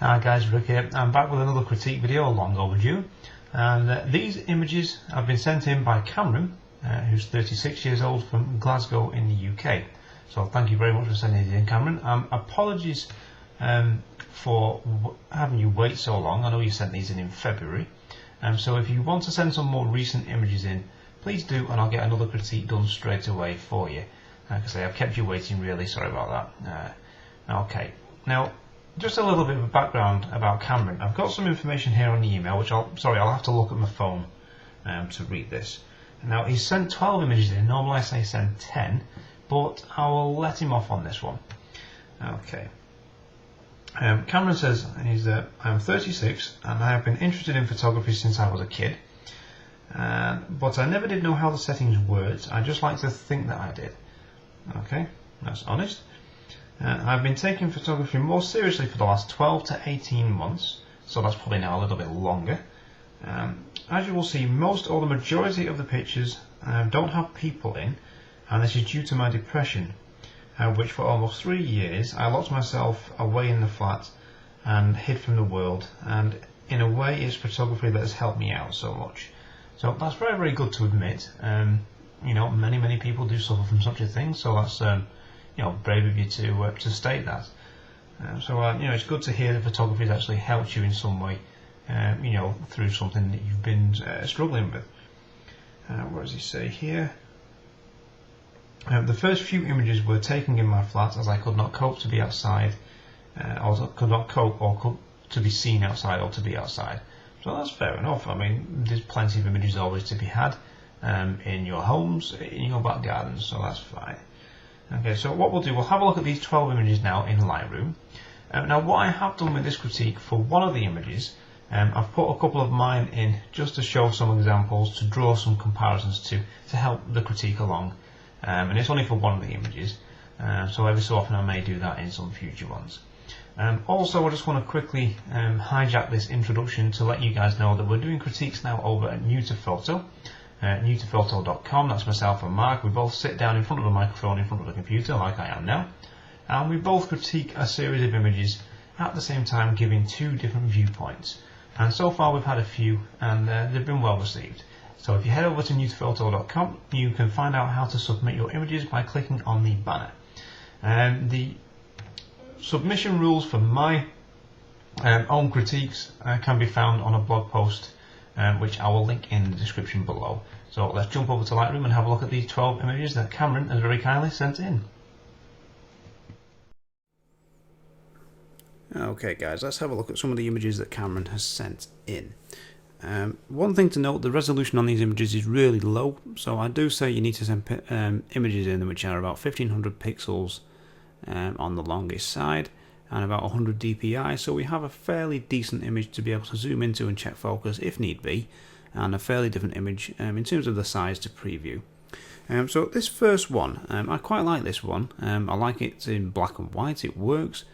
Hi guys, Rick here. I'm back with another critique video, long overdue. And these images have been sent in by Cameron, who's 36 years old from Glasgow in the UK. So thank you very much for sending it in, Cameron. Apologies for having you wait so long. I know you sent these in February. So if you want to send some more recent images in, please do, and I'll get another critique done straight away for you. Because I've kept you waiting, really sorry about that. Okay, now just a little bit of a background about Cameron. I've got some information here on the email, which I'll have to look at my phone to read this. Now he's sent 12 images in. Normally I say send 10, but I will let him off on this one. Okay. Cameron says I'm 36 and I have been interested in photography since I was a kid, but I never did know how the settings worked. I just like to think that I did. Okay, that's honest. I've been taking photography more seriously for the last 12 to 18 months, so that's probably now a little bit longer. As you will see, most or the majority of the pictures don't have people in, and this is due to my depression, which for almost 3 years I locked myself away in the flat and hid from the world, and in a way it's photography that has helped me out so much. So that's very, very good to admit. You know, many people do suffer from such a thing, so that's you know, brave of you to state that. You know, it's good to hear that photography has actually helped you in some way, you know, through something that you've been struggling with. What does he say here? The first few images were taken in my flat as I could not cope to be outside, to be seen outside or to be outside. So that's fair enough. I mean, there's plenty of images always to be had in your homes, in your back gardens, so that's fine. Okay, so what we'll do, we'll have a look at these 12 images now in Lightroom. Now what I have done with this critique, for one of the images, I've put a couple of mine in just to show some examples, to draw some comparisons to help the critique along. And it's only for one of the images, so every so often I may do that in some future ones. Also, I just want to quickly hijack this introduction to let you guys know that we're doing critiques now over at New to Photo. Newtophoto.com, that's myself and Mark. We both sit down in front of a microphone in front of a computer like I am now, and we both critique a series of images at the same time, giving two different viewpoints. And so far we've had a few, and they've been well received. So if you head over to newtophoto.com, you can find out how to submit your images by clicking on the banner. The submission rules for my own critiques can be found on a blog post, which I will link in the description below. So let's jump over to Lightroom and have a look at these 12 images that Cameron has very kindly sent in. Okay guys, let's have a look at some of the images that Cameron has sent in. One thing to note, the resolution on these images is really low, so I do say you need to send images in which are about 1500 pixels on the longest side, and about 100 dpi, so we have a fairly decent image to be able to zoom into and check focus if need be, and a fairly different image in terms of the size to preview. So this first one, I quite like this one. I like it in black and white, it works.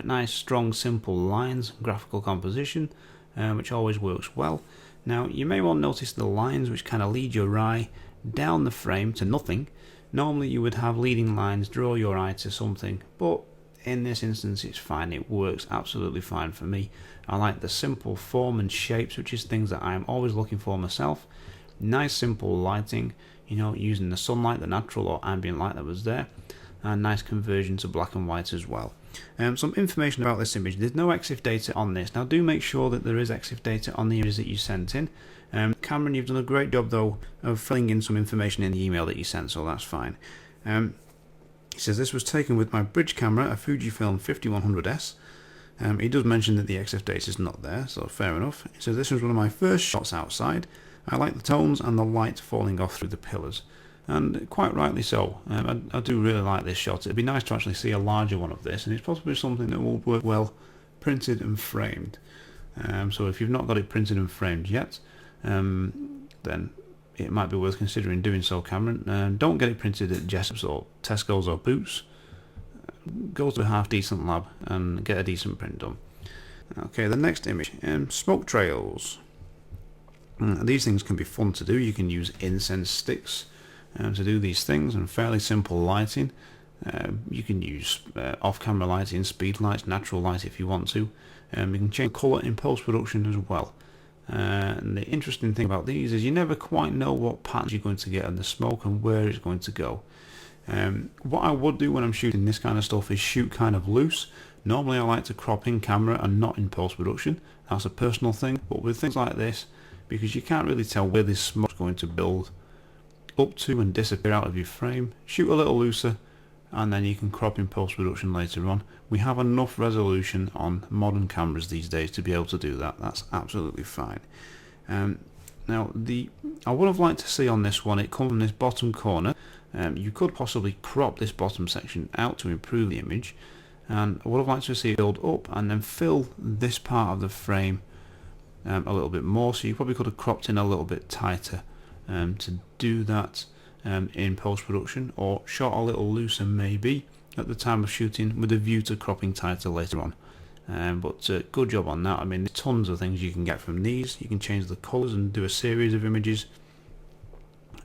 Nice strong simple lines, graphical composition, which always works well. Now you may well notice the lines which kind of lead your eye down the frame to nothing. Normally you would have leading lines draw your eye to something, but in this instance it's fine, it works absolutely fine for me. I like the simple form and shapes, which is things that I'm always looking for myself. Nice simple lighting, you know, using the sunlight, the natural or ambient light that was there, and nice conversion to black and white as well. Some information about this image, there's no EXIF data on this. Now do make sure that there is EXIF data on the images that you sent in. Cameron, you've done a great job though of filling in some information in the email that you sent, so that's fine. He says this was taken with my bridge camera, a Fuji 5100S. He does mention that the EXIF data is not there, so fair enough. He says this was one of my first shots outside. I like the tones and the light falling off through the pillars, and quite rightly so. I do really like this shot. It'd be nice to actually see a larger one of this, and it's possibly something that will work well printed and framed. So if you've not got it printed and framed yet, then it might be worth considering doing so, Cameron. Don't get it printed at Jessop's or Tesco's or Boots. Go to a half decent lab and get a decent print done. Okay, the next image, smoke trails. These things can be fun to do. You can use incense sticks to do these things, and fairly simple lighting. You can use off-camera lighting, speed lights, natural light if you want to. You can change colour in post-production as well. And the interesting thing about these is you never quite know what patterns you're going to get in the smoke and where it's going to go. What I would do when I'm shooting this kind of stuff is shoot kind of loose. Normally I like to crop in camera and not in post-production. That's a personal thing, but with things like this, because you can't really tell where this smoke's going to build up to and disappear out of your frame, shoot a little looser and then you can crop in post-production later on. We have enough resolution on modern cameras these days to be able to do that. That's absolutely fine. Now I would have liked to see on this one, it comes from this bottom corner. You could possibly crop this bottom section out to improve the image, and I would have liked to see it build up and then fill this part of the frame a little bit more, so you probably could have cropped in a little bit tighter to do that in post-production, or shot a little looser maybe at the time of shooting with a view to cropping tighter later on. But good job on that. I mean, there's tons of things you can get from these. You can change the colours and do a series of images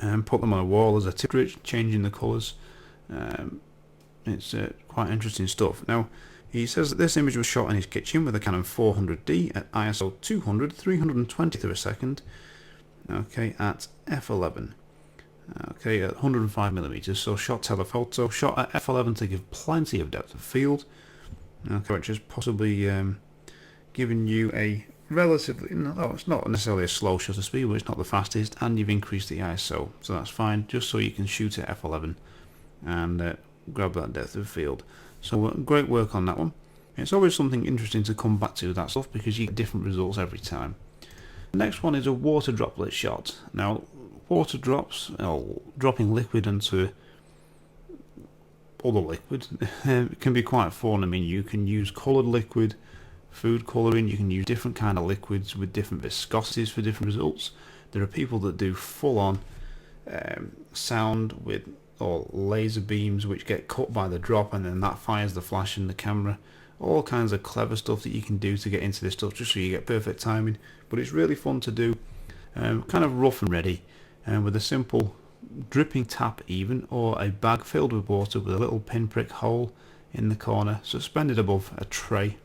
and put them on a wall as a tip, changing the colours. It's quite interesting stuff. Now, he says that this image was shot in his kitchen with a Canon 400D at ISO 200, 320th of a second, okay, at f11. Okay, at 105mm, so shot telephoto, shot at f11 to give plenty of depth of field, okay, which is possibly giving you a relatively, no, it's not necessarily a slow shutter speed, but it's not the fastest, and you've increased the ISO, so that's fine, just so you can shoot at f11 and grab that depth of field. So great work on that one. It's always something interesting to come back to that stuff, because you get different results every time. The next one is a water droplet shot. Now, water drops, or dropping liquid into other liquid, can be quite fun. I mean, you can use coloured liquid, food colouring, you can use different kind of liquids with different viscosities for different results. There are people that do full-on sound with or laser beams which get cut by the drop, and then that fires the flash in the camera. All kinds of clever stuff that you can do to get into this stuff, just so you get perfect timing. But it's really fun to do, kind of rough and ready, with a simple dripping tap even, or a bag filled with water with a little pinprick hole in the corner suspended above a tray,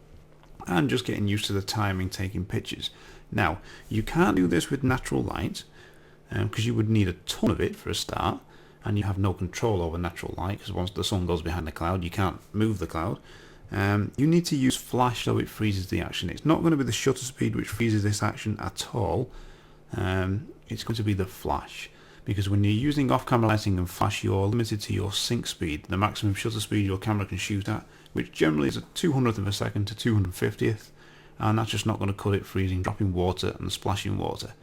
and just getting used to the timing taking pictures. Now, you can't do this with natural light, because you would need a ton of it for a start, and you have no control over natural light, because once the sun goes behind the cloud you can't move the cloud. You need to use flash so it freezes the action. It's not going to be the shutter speed which freezes this action at all. It's going to be the flash, because when you're using off-camera lighting and flash, you're limited to your sync speed, the maximum shutter speed your camera can shoot at, which generally is a 200th of a second to 250th, and that's just not going to cut it freezing, dropping water and splashing water.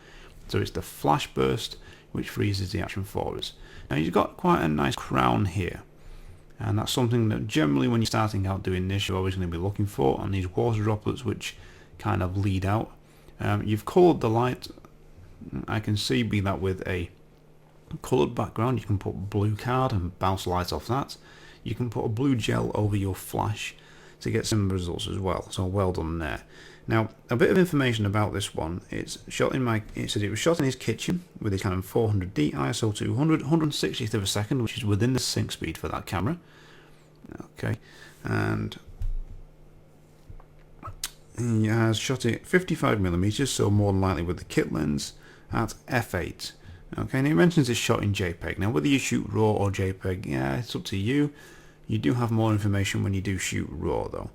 So it's the flash burst which freezes the action for us. Now, you've got quite a nice crown here, and that's something that generally when you're starting out doing this you're always going to be looking for on these water droplets which kind of lead out. You've coloured the light, I can see, be that with a coloured background. You can put blue card and bounce light off that. You can put a blue gel over your flash to get similar results as well, so well done there. Now, a bit of information about this one. It said it was shot in his kitchen with his Canon 400D ISO 200, 160th of a second, which is within the sync speed for that camera. Okay, and he has shot it 55mm, so more than likely with the kit lens, at f8. Okay, and he mentions it's shot in JPEG. Now, whether you shoot RAW or JPEG, yeah, it's up to you. You do have more information when you do shoot RAW, though.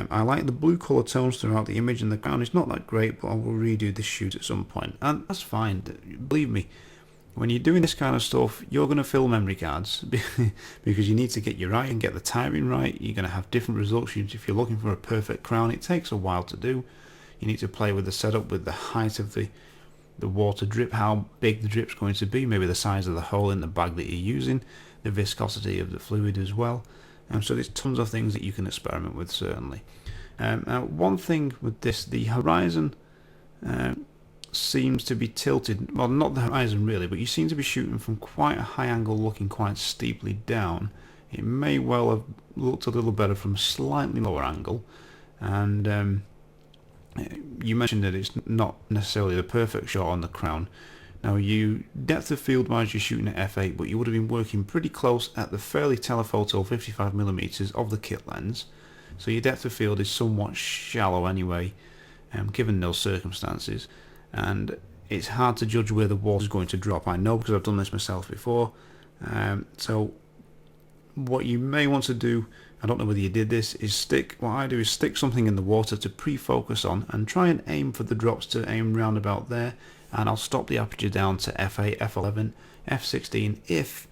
I like the blue colour tones throughout the image, and the ground is not that great, but I will redo this shoot at some point, and that's fine. Believe me, when you're doing this kind of stuff, you're going to fill memory cards because you need to get your right and get the timing right. You're going to have different results. If you're looking for a perfect crown, it takes a while to do. You need to play with the setup, with the height of the water drip, how big the drip's going to be, maybe the size of the hole in the bag that you're using, the viscosity of the fluid as well. So there's tons of things that you can experiment with, certainly. Now, one thing with this, the horizon seems to be tilted. Well, not the horizon really, but you seem to be shooting from quite a high angle, looking quite steeply down. It may well have looked a little better from a slightly lower angle. And you mentioned that it's not necessarily the perfect shot on the crown, Now, you depth of field wise, you're shooting at f8, but you would have been working pretty close at the fairly telephoto 55mm of the kit lens, so your depth of field is somewhat shallow anyway, given those circumstances, and it's hard to judge where the water is going to drop. I know because I've done this myself before. So what you may want to do, I don't know whether you did this, is stick something in the water to pre-focus on and try and aim for the drops to aim round about there, and I'll stop the aperture down to f8, f11, f16 if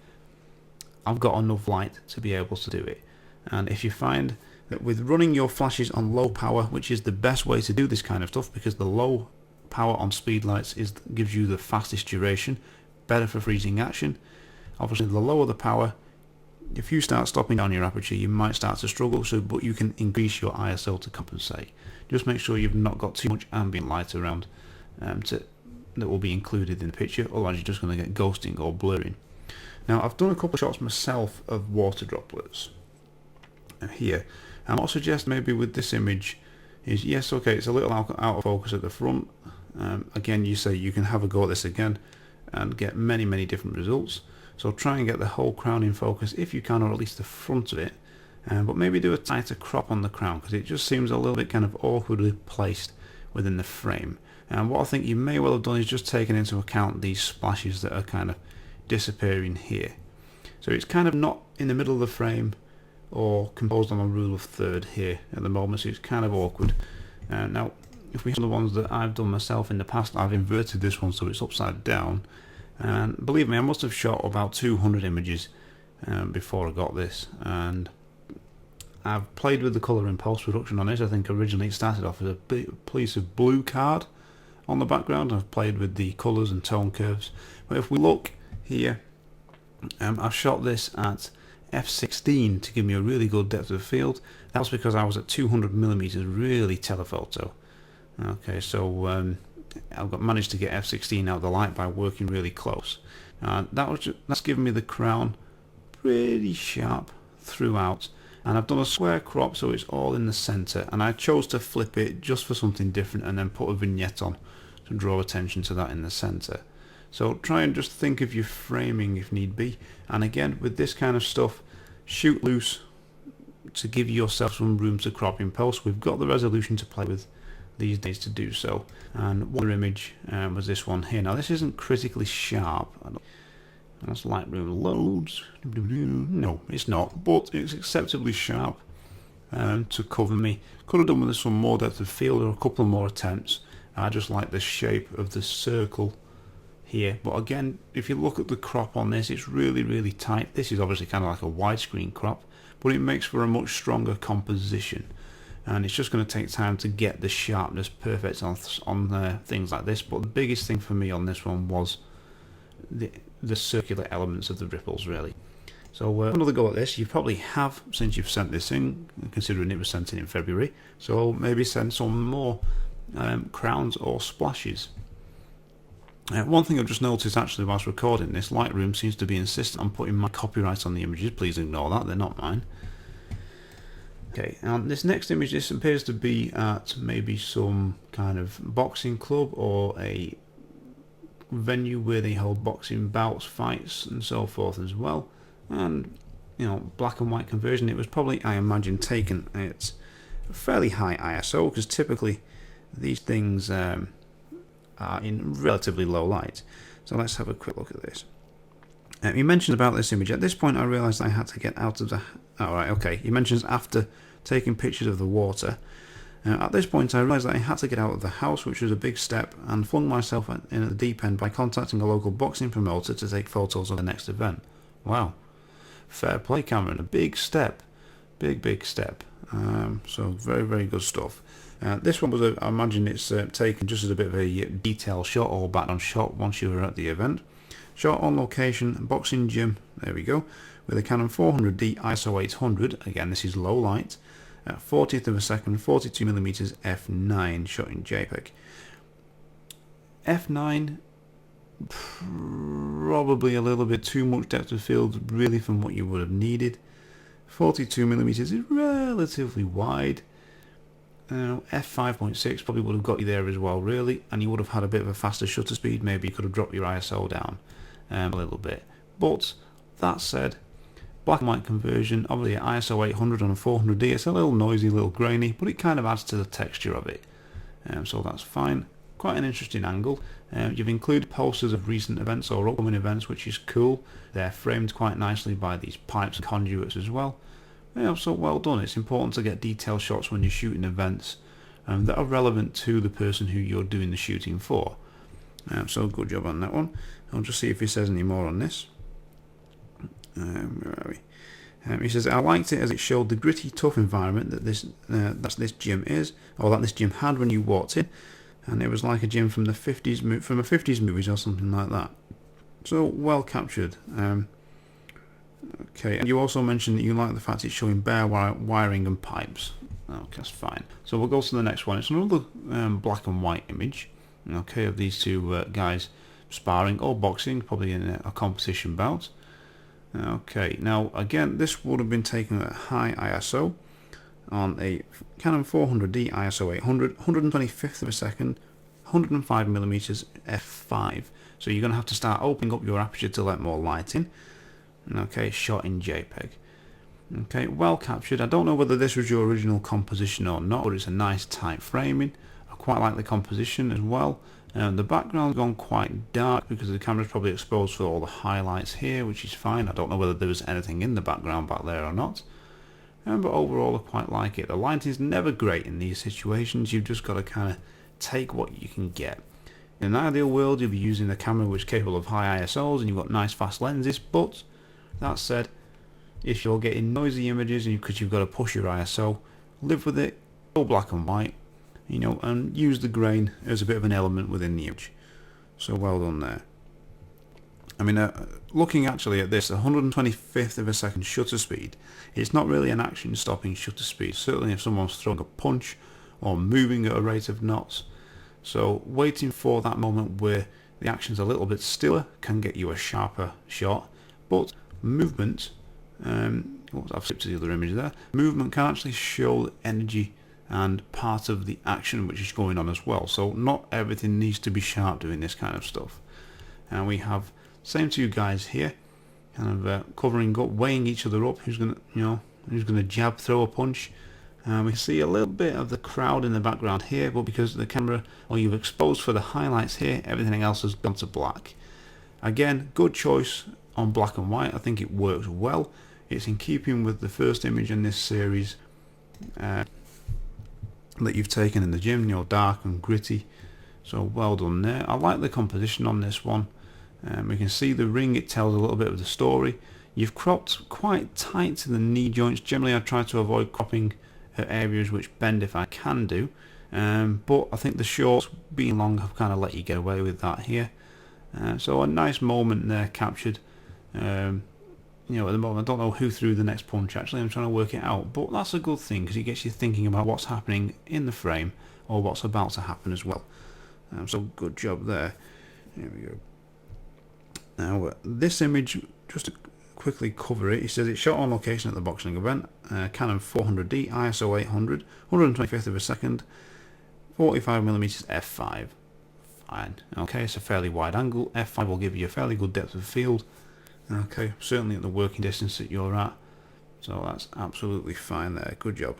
I've got enough light to be able to do it. And if you find that with running your flashes on low power, which is the best way to do this kind of stuff, because the low power on Speedlites gives you the fastest duration, better for freezing action. Obviously the lower the power, if you start stopping down your aperture, you might start to struggle, but you can increase your ISO to compensate. Just make sure you've not got too much ambient light around that will be included in the picture, otherwise you're just going to get ghosting or blurring. Now, I've done a couple of shots myself of water droplets here, and what I suggest maybe with this image is, yes, okay, it's a little out of focus at the front. Again, you say you can have a go at this again and get many different results. So try and get the whole crown in focus if you can, or at least the front of it, but maybe do a tighter crop on the crown, because it just seems a little bit kind of awkwardly placed within the frame. And what I think you may well have done is just taken into account these splashes that are kind of disappearing here. So it's kind of not in the middle of the frame or composed on a rule of third here at the moment, so it's kind of awkward. Now, if we have the ones that I've done myself in the past, I've inverted this one so it's upside down. And believe me, I must have shot about 200 images before I got this, and I've played with the colour in post-production on it. I think originally it started off as a piece of blue card on the background. I've played with the colours and tone curves, but if we look here, I've shot this at f16 to give me a really good depth of field. That was because I was at 200mm, really telephoto. Okay, so I've managed to get f16 out of the light by working really close. That's given me the crown pretty sharp throughout, and I've done a square crop so it's all in the center, and I chose to flip it just for something different and then put a vignette on to draw attention to that in the center. So try and just think of your framing if need be, and again with this kind of stuff, shoot loose to give yourself some room to crop in post. We've got the resolution to play with these days to do so. And one other image was this one here. Now this isn't critically sharp. That's Lightroom loads. No, it's not, but it's acceptably sharp to cover me. Could have done with some more depth of field or a couple more attempts. I just like the shape of the circle here, but again, if you look at the crop on this, it's really tight. This is obviously kind of like a widescreen crop, but it makes for a much stronger composition, and it's just going to take time to get the sharpness perfect on things like this. But the biggest thing for me on this one was the circular elements of the ripples, really. So another go at this. You probably have, since you've sent this in, considering it was sent in February, so maybe send some more crowns or splashes. One thing I've just noticed actually whilst recording this, Lightroom seems to be insistent on putting my copyright on the images. Please ignore that, they're not mine. Okay, and this next image, this appears to be at maybe some kind of boxing club or a venue where they hold boxing bouts, fights and so forth as well. And, you know, black and white conversion. It was probably, I imagine, taken at a fairly high ISO, because typically these things are in relatively low light. So let's have a quick look at this. You mentioned about this image. At this point I realised I had to get out of the... Oh, right, okay. He mentions after taking pictures of the water. At this point I realised that I had to get out of the house, which was a big step, and flung myself in at the deep end by contacting a local boxing promoter to take photos of the next event. Wow. Fair play, Cameron. A big step. Big step. So very good stuff. This one was, I imagine it's taken just as a bit of a detail shot or background shot once you were at the event. Shot on location, boxing gym, there we go, with a Canon 400D ISO 800, again this is low light, at 40th of a second, 42mm f9, shot in JPEG. f9, probably a little bit too much depth of field really from what you would have needed. 42mm is relatively wide. f5.6 probably would have got you there as well, really, and you would have had a bit of a faster shutter speed. Maybe you could have dropped your ISO down a little bit. But that said, black and white conversion, obviously at ISO 800 on a 400D, it's a little noisy, a little grainy, but it kind of adds to the texture of it. So that's fine. Quite an interesting angle. You've included posters of recent events or upcoming events, which is cool. They're framed quite nicely by these pipes and conduits as well. So well done. It's important to get detailed shots when you're shooting events that are relevant to the person who you're doing the shooting for. So good job on that one. I'll just see if he says any more on this. Where are we? He says, I liked it as it showed the gritty, tough environment that this gym is, or that this gym had when you walked in, and it was like a gym from the 50s, from a 50s movies or something like that. So well captured. Okay, and you also mentioned that you like the fact it's showing bare wiring and pipes. Okay, that's fine. So we'll go to the next one. It's another black and white image. Okay, of these two guys sparring or boxing, probably in a competition bout. Okay, now again, this would have been taken at high ISO on a Canon 400D ISO 800, 125th of a second, 105mm f5. So you're going to have to start opening up your aperture to let more light in. Okay, shot in JPEG. Okay, well captured. I don't know whether this was your original composition or not, but it's a nice tight framing. I quite like the composition as well. The background's gone quite dark because the camera's probably exposed for all the highlights here, which is fine. I don't know whether there was anything in the background back there or not. But overall I quite like it. The lighting's never great in these situations. You've just got to kind of take what you can get. In an ideal world, you'll be using a camera which is capable of high ISOs and you've got nice fast lenses, but that said, if you're getting noisy images because you've got to push your ISO, live with it, go black and white, and use the grain as a bit of an element within the image. So well done there. I mean, looking actually at this, 125th of a second shutter speed, it's not really an action stopping shutter speed, certainly if someone's throwing a punch or moving at a rate of knots. So waiting for that moment where the action's a little bit stiller can get you a sharper shot, but movement, I've skipped to the other image there, movement can actually show energy and part of the action which is going on as well. So not everything needs to be sharp doing this kind of stuff. And we have same two guys here, kind of covering up, weighing each other up. Who's gonna jab, throw a punch? We see a little bit of the crowd in the background here, but because the camera, or you've exposed for the highlights here, everything else has gone to black. Again, good choice on black and white. I think it works well. It's in keeping with the first image in this series that you've taken in the gym, dark and gritty. So well done there. I like the composition on this one. We can see the ring, it tells a little bit of the story. You've cropped quite tight to the knee joints. Generally I try to avoid cropping at areas which bend if I can do, but I think the shorts being long have kind of let you get away with that here. So a nice moment there captured. At the moment I don't know who threw the next punch actually, I'm trying to work it out, but that's a good thing because it gets you thinking about what's happening in the frame or what's about to happen as well. So good job there. Here we go. Now this image, just to quickly cover it, he says it's shot on location at the boxing event, Canon 400D ISO 800, 125th of a second, 45mm f5. Fine. Okay, it's a fairly wide angle. f5 will give you a fairly good depth of field. Okay, certainly at the working distance that you're at. So that's absolutely fine there. Good job.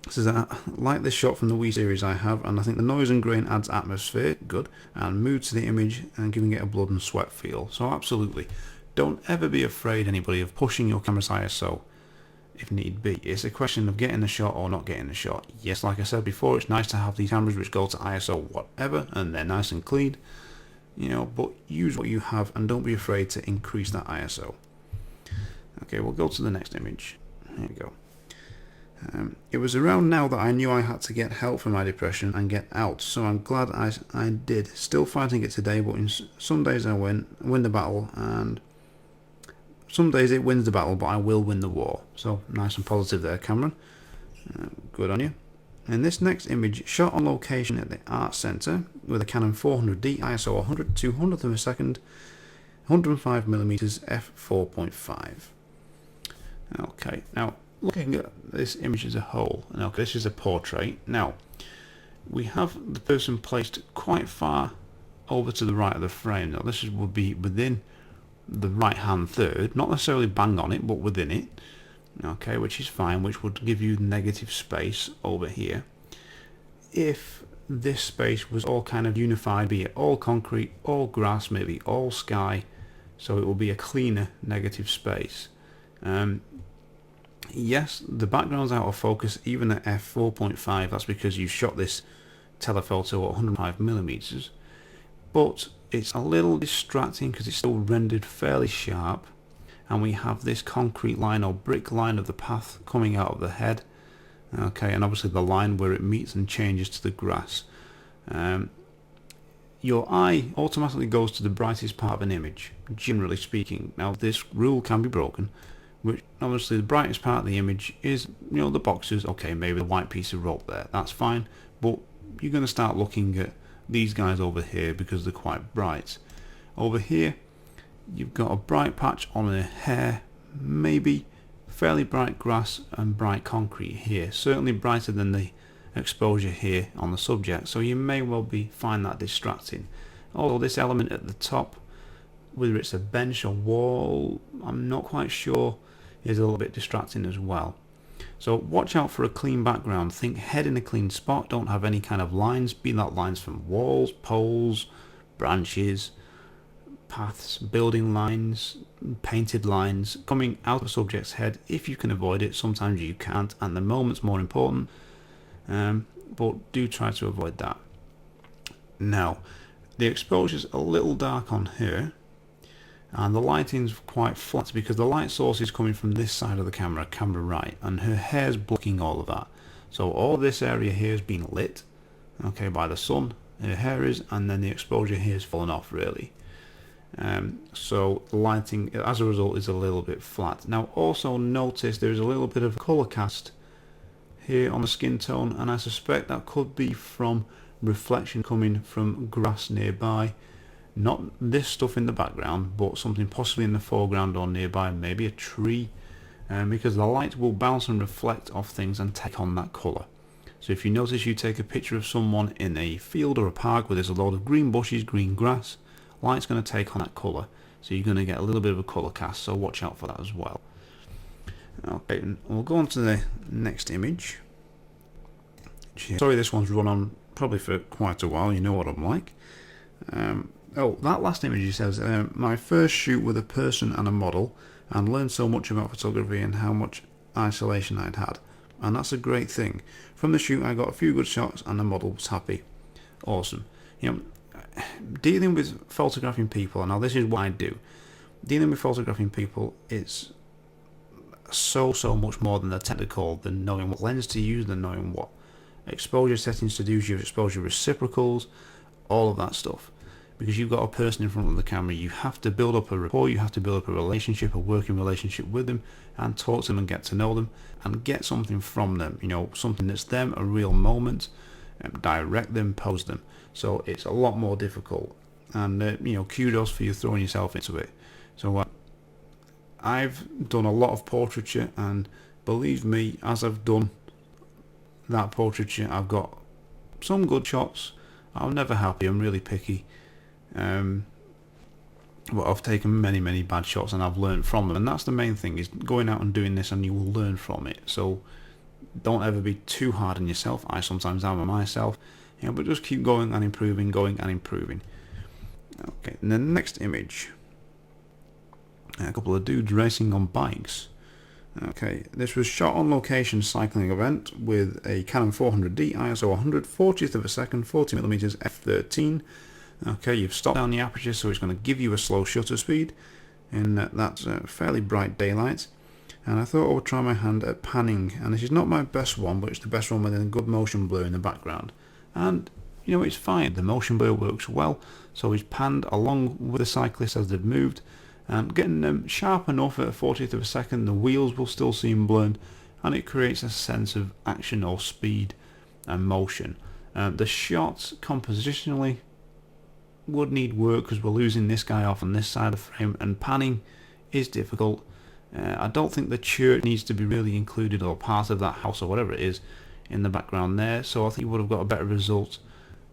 Says I like this shot from the Wii series I have, and I think the noise and grain adds atmosphere, good, and mood to the image and giving it a blood and sweat feel. So absolutely, don't ever be afraid, anybody, of pushing your camera's ISO if need be. It's a question of getting the shot or not getting the shot. Yes, like I said before, it's nice to have these cameras which go to ISO whatever and they're nice and clean, but use what you have and don't be afraid to increase that ISO. Okay, we'll go to the next image. Here we go. It was around now that I knew I had to get help for my depression and get out, so I'm glad I did. Still fighting it today, but some days I win the battle, and some days it wins the battle, but I will win the war. So nice and positive there, Cameron. Good on you. And this next image, shot on location at the Art Centre with a Canon 400D ISO 100, 200th of a second, 105mm f4.5. Okay, now looking at this image as a whole, and okay, this is a portrait. Now, we have the person placed quite far over to the right of the frame. Now, this would be within the right hand third, not necessarily bang on it, but within it. Okay, which is fine, which would give you negative space over here. If this space was all kind of unified, be it all concrete, all grass, maybe all sky, so it will be a cleaner negative space. Yes, the background's out of focus even at f4.5. That's because you shot this telephoto at 105mm, but it's a little distracting because it's still rendered fairly sharp, and we have this concrete line or brick line of the path coming out of the head. Okay, and obviously the line where it meets and changes to the grass. Your eye automatically goes to the brightest part of an image, generally speaking. Now, this rule can be broken, which obviously the brightest part of the image is, the boxes. Okay, maybe the white piece of rope there, that's fine, but you're going to start looking at these guys over here because they're quite bright. Over here, you've got a bright patch on a hair, maybe fairly bright grass and bright concrete here, certainly brighter than the exposure here on the subject, so you may well find that distracting. Although this element at the top, whether it's a bench or wall, I'm not quite sure, is a little bit distracting as well. So watch out for a clean background. Think head in a clean spot, don't have any kind of lines, be that lines from walls, poles, branches, paths, building lines, painted lines coming out of a subject's head. If you can avoid it, sometimes you can't, and the moment's more important, but do try to avoid that. Now, the exposure's a little dark on her, and the lighting's quite flat because the light source is coming from this side of the camera right, and her hair's blocking all of that. So all this area here has been lit, okay, by the sun, her hair is, and then the exposure here has fallen off really. So the lighting as a result is a little bit flat. Now also notice there's a little bit of colour cast here on the skin tone, and I suspect that could be from reflection coming from grass nearby. Not this stuff in the background, but something possibly in the foreground or nearby, maybe a tree, because the light will bounce and reflect off things and take on that colour. So if you notice you take a picture of someone in a field or a park where there's a load of green bushes, green grass, light's going to take on that colour, so you're going to get a little bit of a colour cast, so watch out for that as well. Okay, we'll go on to the next image. Sorry, this one's run on probably for quite a while, you know what I'm like. Oh, that last image, he says, my first shoot with a person and a model, and learned so much about photography and how much isolation I'd had. And that's a great thing. From the shoot I got a few good shots and the model was happy. Awesome. Dealing with photographing people, and now this is what I do. Dealing with photographing people is so much more than the technical, than knowing what lens to use, than knowing what exposure settings to do, your exposure reciprocals, all of that stuff. Because you've got a person in front of the camera, you have to build up a rapport, you have to build up a relationship, a working relationship with them, and talk to them and get to know them and get something from them, something that's them, a real moment, direct them, pose them. So it's a lot more difficult, and kudos for you throwing yourself into it. So I've done a lot of portraiture, and believe me, as I've done that portraiture, I've got some good shots. I'm never happy, I'm really picky. But I've taken many bad shots and I've learned from them, and that's the main thing, is going out and doing this and you will learn from it. So don't ever be too hard on yourself. I sometimes am on myself, but just keep going and improving. Okay, and the next image, a couple of dudes racing on bikes. Okay, this was shot on location cycling event with a Canon 400D ISO 100 40th of a second 40mm f13. Okay, you've stopped down the aperture, so it's going to give you a slow shutter speed in that's fairly bright daylight. And I thought I would try my hand at panning, and this is not my best one, but it's the best one with a good motion blur in the background. And it's fine, the motion blur works well, so it's panned along with the cyclists as they've moved, and getting them sharp enough at a 40th of a second, the wheels will still seem blurred, and it creates a sense of action or speed and motion. The shots compositionally would need work because we're losing this guy off on this side of the frame, and panning is difficult. I don't think the church needs to be really included, or part of that house or whatever it is in the background there, so I think you would have got a better result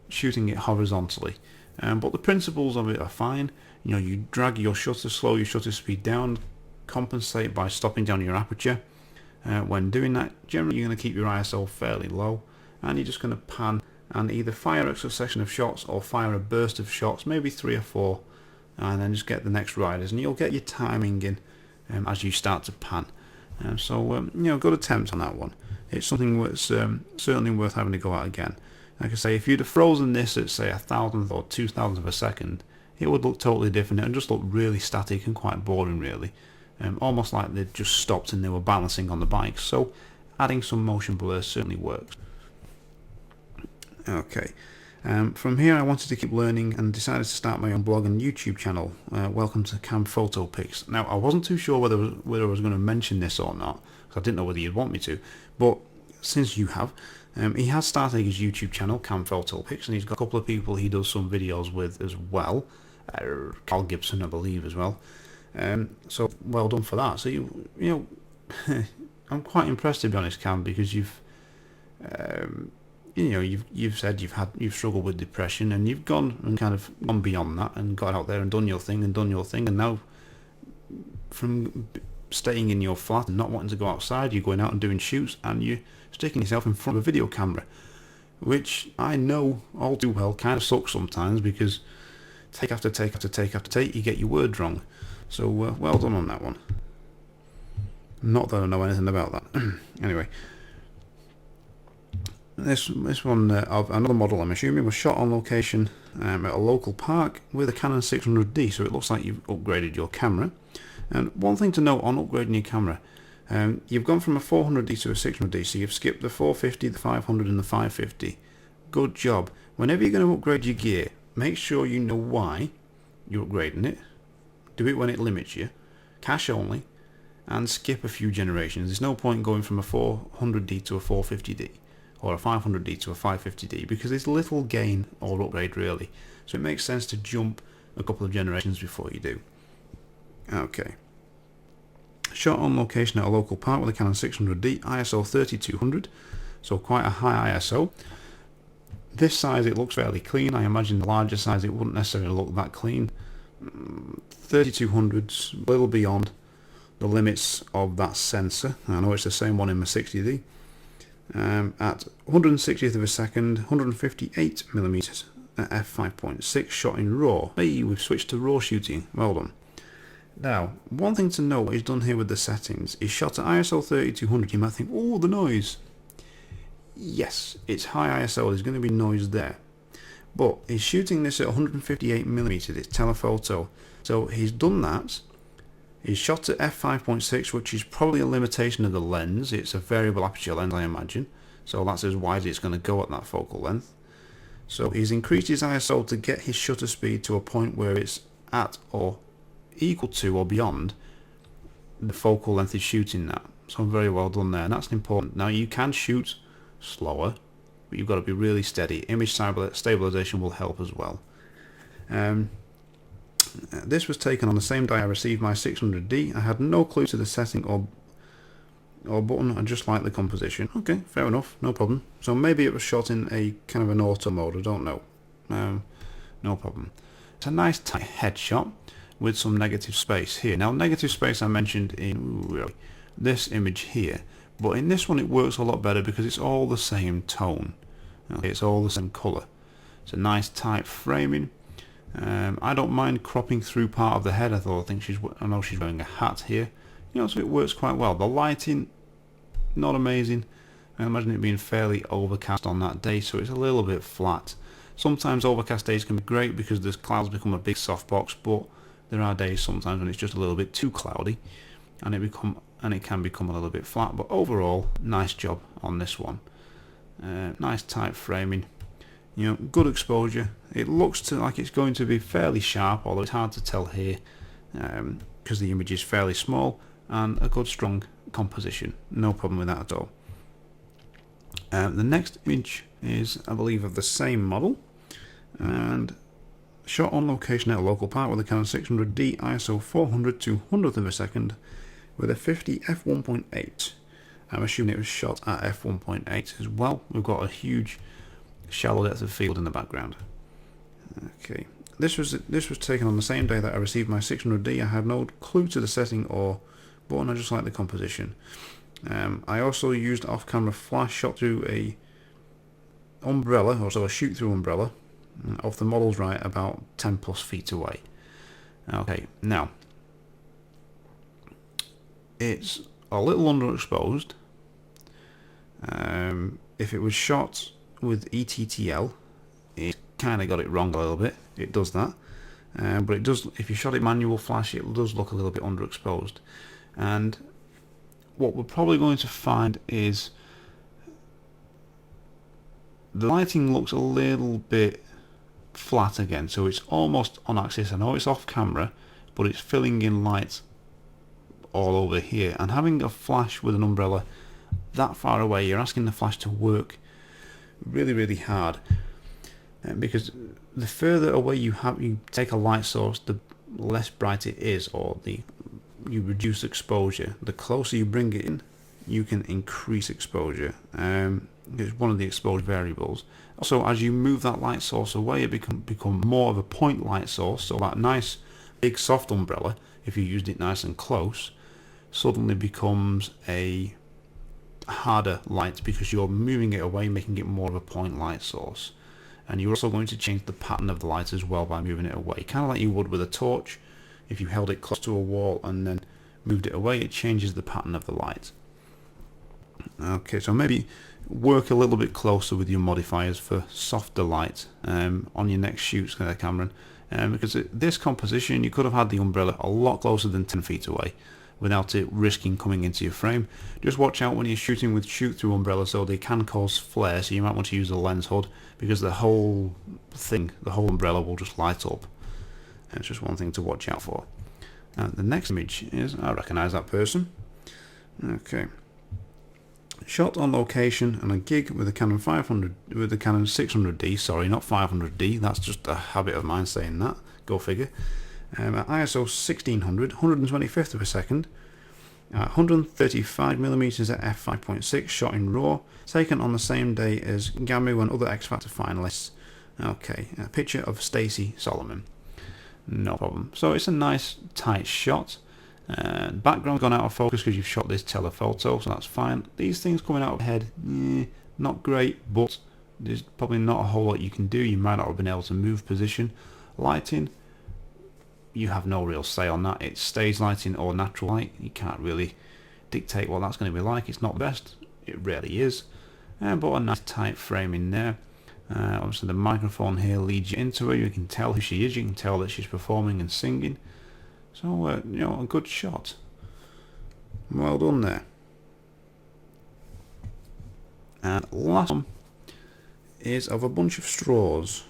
shooting it horizontally. But the principles of it are fine. You know, you drag your shutter, slow your shutter speed down, compensate by stopping down your aperture. When doing that, generally you're going to keep your ISO fairly low, and you're just going to pan and either fire a succession of shots or fire a burst of shots, maybe 3 or 4, and then just get the next riders, and you'll get your timing in as you start to pan. You know, good attempt on that one. It's something that's certainly worth having to go at again. Like I say, if you'd have frozen this at say 1,000th or 2,000th of a second, it would look totally different. It would just look really static and quite boring, really. Almost like they'd just stopped and they were balancing on the bike. So adding some motion blur certainly works. Okay. From here I wanted to keep learning and decided to start my own blog and YouTube channel. Welcome to Cam Photo Pics. Now, I wasn't too sure whether I was going to mention this or not, because I didn't know whether you'd want me to, but since you have, he has started his YouTube channel, Cam Photo Pics, and he's got a couple of people he does some videos with as well. Carl Gibson, I believe, as well. So well done for that. So you know, I'm quite impressed, to be honest, Cam, because you've said you've struggled with depression, and you've gone and kind of gone beyond that and got out there and done your thing, and now from staying in your flat and not wanting to go outside, you're going out and doing shoots, and you're sticking yourself in front of a video camera, which I know all too well kind of sucks sometimes, because take after take after take after take, you get your words wrong. So well done on that one. Not that I know anything about that. Anyway, this one of another model, I'm assuming, was shot on location at a local park with a Canon 600D, so it looks like you've upgraded your camera. And one thing to note on upgrading your camera, you've gone from a 400D to a 600D, so you've skipped the 450, the 500 and the 550. Good job. Whenever you're going to upgrade your gear, make sure you know why you're upgrading it. Do it when it limits you, cash only, and skip a few generations. There's no point going from a 400D to a 450D or a 500D to a 550D, because there's little gain or upgrade really. So it makes sense to jump a couple of generations before you do. Okay. Shot on location at a local park with a Canon 600D, ISO 3200, so quite a high ISO. This size it looks fairly clean. I imagine the larger size it wouldn't necessarily look that clean. 3200's a little beyond the limits of that sensor. I know it's the same one in my 60D. At 160th of a second, 158mm at f5.6, shot in RAW. Hey, we've switched to RAW shooting. Well done. Now, one thing to note is done here with the settings. Is shot at ISO 3200. You might think, oh, the noise. Yes, it's high ISO. There's going to be noise there. But he's shooting this at 158mm. It's telephoto. So he's done that. He's shot at f5.6, which is probably a limitation of the lens. It's a variable aperture lens, I imagine. So that's as wide as it's going to go at that focal length. So he's increased his ISO to get his shutter speed to a point where it's at or equal to or beyond the focal length he's shooting at. So very well done there, and that's important. Now you can shoot slower, but you've got to be really steady. Image stabilization will help as well. This was taken on the same day I received my 600D. I had no clue to the setting or button. I just liked the composition. Okay, fair enough, no problem. So maybe it was shot in a kind of an auto mode, I don't know. No problem. It's a nice tight headshot with some negative space here. Now negative space I mentioned in this image here, but in this one it works a lot better because it's all the same tone. Okay, it's all the same colour. It's a nice tight framing. I don't mind cropping through part of the head. I know she's wearing a hat here, you know, so it works quite well. The lighting, not amazing. I imagine it being fairly overcast on that day, so it's a little bit flat. Sometimes overcast days can be great because the clouds become a big softbox, but there are days sometimes when it's just a little bit too cloudy, and it can become a little bit flat. But overall, nice job on this one. Nice tight framing. You know, good exposure. It looks like it's going to be fairly sharp, although it's hard to tell here because the image is fairly small, and a good strong composition. No problem with that at all. The next image is, I believe, of the same model, and shot on location at a local park with a Canon 600D, ISO 400 to 100th of a second, with a 50 f1.8. I'm assuming it was shot at f1.8 as well. We've got a huge shallow depth of field in the background. Okay, this was taken on the same day that I received my 600D. I had no clue to the setting or button. I just like the composition. I also used off-camera flash shot through a umbrella, or so a shoot-through umbrella, of the models right about 10 plus feet away. Okay, now it's a little underexposed. If it was shot with ETTL, it kind of got it wrong a little bit. It does that, but it does. If you shot it manual flash, it does look a little bit underexposed. And what we're probably going to find is the lighting looks a little bit flat again, so it's almost on axis. I know it's off camera, but it's filling in light all over here, and having a flash with an umbrella that far away, you're asking the flash to work really hard, because the further away you take a light source, the less bright it is, or you reduce exposure. The closer you bring it in, you can increase exposure. It's one of the exposure variables. Also, as you move that light source away, it become more of a point light source. So that nice big soft umbrella, if you used it nice and close, suddenly becomes a harder light because you're moving it away, making it more of a point light source. And you're also going to change the pattern of the light as well by moving it away, kind of like you would with a torch. If you held it close to a wall and then moved it away, it changes the pattern of the light. Okay, so maybe work a little bit closer with your modifiers for softer light on your next shoots, Cameron, because this composition, you could have had the umbrella a lot closer than 10 feet away without it risking coming into your frame. Just watch out when you're shooting with shoot-through umbrellas, so they can cause flare, so you might want to use a lens hood, because the whole umbrella will just light up. And it's just one thing to watch out for. Now, the next image is, I recognise that person. Okay. Shot on location on a gig with a Canon 600D, sorry, not 500D, that's just a habit of mine saying that, go figure. At ISO 1600, 125th of a second, 135mm at f5.6, shot in RAW, taken on the same day as Gamu and other X Factor finalists. Okay, a picture of Stacey Solomon. No problem. So it's a nice tight shot. Background's gone out of focus because you've shot this telephoto, so that's fine. These things coming out of the head, not great, but there's probably not a whole lot you can do. You might not have been able to move position. Lighting, you have no real say on that. It's stage lighting or natural light. You can't really dictate what that's going to be like. It's not the best. It rarely is. But a nice tight frame in there. Obviously the microphone here leads you into her. You can tell who she is. You can tell that she's performing and singing. So, a good shot. Well done there. And last one is of a bunch of straws.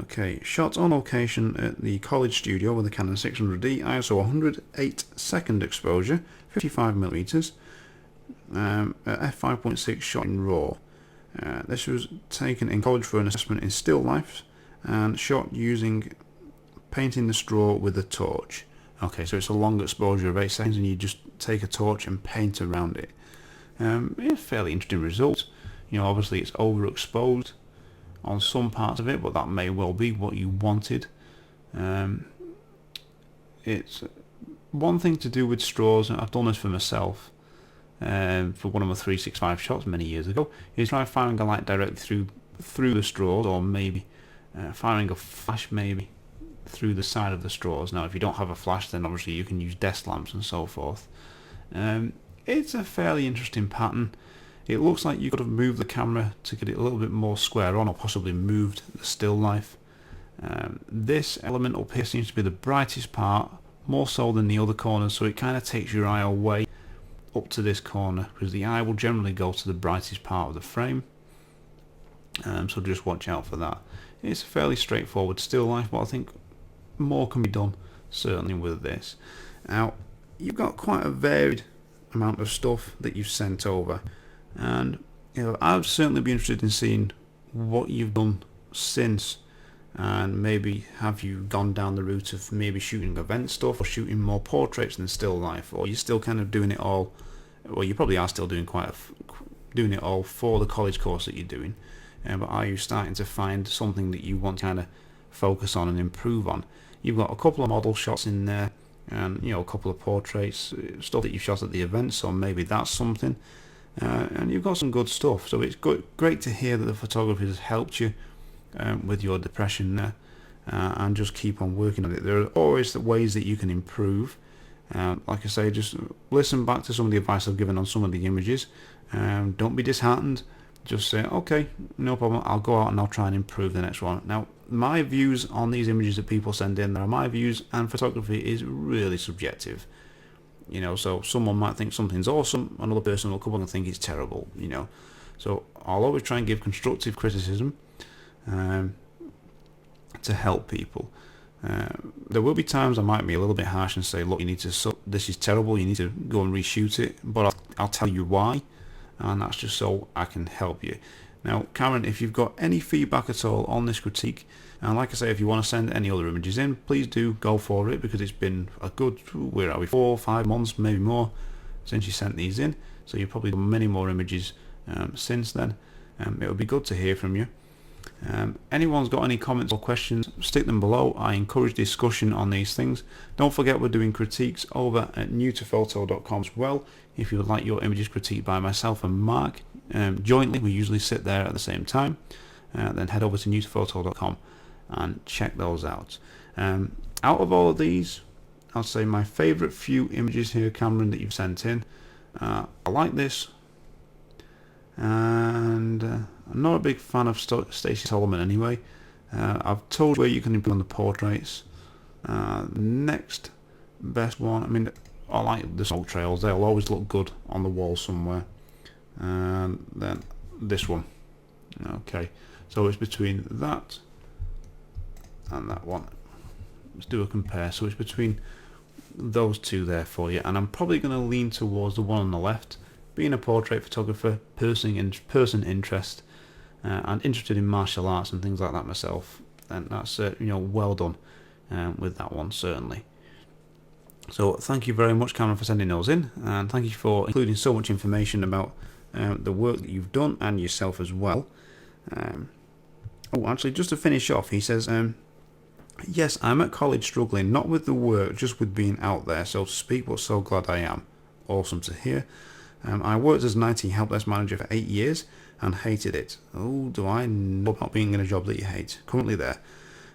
Okay, shot on location at the college studio with a Canon 600D, ISO 108 second exposure, 55mm, at f5.6, shot in RAW. This was taken in college for an assessment in still life and shot using painting the straw with a torch. Okay, so it's a long exposure of 8 seconds and you just take a torch and paint around it. Fairly interesting result. Obviously it's overexposed on some parts of it, but that may well be what you wanted. It's one thing to do with straws, and I've done this for myself for one of my 365 shots many years ago, is try firing a light directly through the straws, or maybe firing a flash maybe through the side of the straws. Now if you don't have a flash, then obviously you can use desk lamps and so forth. It's a fairly interesting pattern. It looks like you could have moved the camera to get it a little bit more square on, or possibly moved the still life. This element up here seems to be the brightest part, more so than the other corners, so it kind of takes your eye away up to this corner, because the eye will generally go to the brightest part of the frame. So just watch out for that. It's a fairly straightforward still life, but I think more can be done certainly with this. Now you've got quite a varied amount of stuff that you've sent over, and I'd certainly be interested in seeing what you've done since and maybe have you gone down the route of maybe shooting event stuff or shooting more portraits than still life, or you're still kind of doing it all, well, you probably are still doing doing it all for the college course that you're doing, but are you starting to find something that you want to kind of focus on and improve on? You've got a couple of model shots in there, and a couple of portraits, stuff that you've shot at the event, so maybe that's something, and you've got some good stuff. So it's great to hear that the photography has helped you with your depression there, and just keep on working on it. There are always the ways that you can improve. Like I say, just listen back to some of the advice I've given on some of the images. Don't be disheartened. Just say, okay, no problem, I'll go out and I'll try and improve the next one. Now, my views on these images that people send in, they're my views, and photography is really subjective. So someone might think something's awesome, another person will come along and think it's terrible, So I'll always try and give constructive criticism to help people. There will be times I might be a little bit harsh and say, look, this is terrible, you need to go and reshoot it, but I'll tell you why, and that's just so I can help you. Now, Cameron, if you've got any feedback at all on this critique, and like I say, if you want to send any other images in, please do go for it, because it's been a good, where are we, 4 or 5 months, maybe more, since you sent these in, so you've probably done many more images since then. It would be good to hear from you. Anyone's got any comments or questions, stick them below. I encourage discussion on these things. Don't forget, we're doing critiques over at newtophoto.com as well. If you would like your images critiqued by myself and Mark jointly, we usually sit there at the same time, then head over to newtophoto.com and check those out. Out of all of these, I'll say my favourite few images here, Cameron, that you've sent in, I like this, and I'm not a big fan of Stacey Solomon anyway. I've told you where you can improve on the portraits. The next best one, I mean, I like the smoke trails, they'll always look good on the wall somewhere. And then this one. Okay, so it's between that and that one. Let's do a compare. So it's between those two there for you, and I'm probably going to lean towards the one on the left. Being a portrait photographer, person interest, and interested in martial arts and things like that myself, then that's well done with that one, certainly. So thank you very much, Cameron, for sending those in, and thank you for including so much information about the work that you've done and yourself as well. Actually, just to finish off, he says, yes, I'm at college struggling, not with the work, just with being out there, so to speak, but so glad I am. Awesome to hear. I worked as an IT help desk manager for 8 years and hated it. Oh, do I know about being in a job that you hate? Currently there.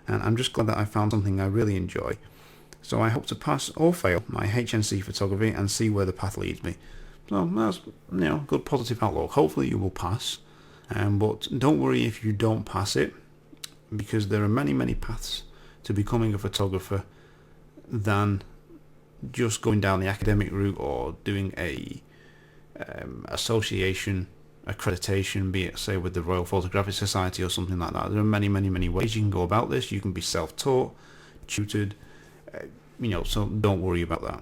And I'm just glad that I found something I really enjoy. So I hope to pass or fail my HNC photography and see where the path leads me. So that's good positive outlook. Hopefully you will pass. But don't worry if you don't pass it, because there are many paths to becoming a photographer than just going down the academic route or doing a association accreditation, be it say with the Royal Photographic Society or something like that. There are many ways you can go about this. You can be self-taught, tutored, so don't worry about that.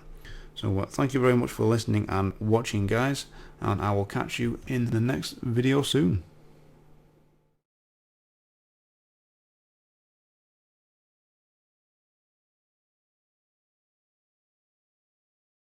So thank you very much for listening and watching, guys, and I will catch you in the next video soon.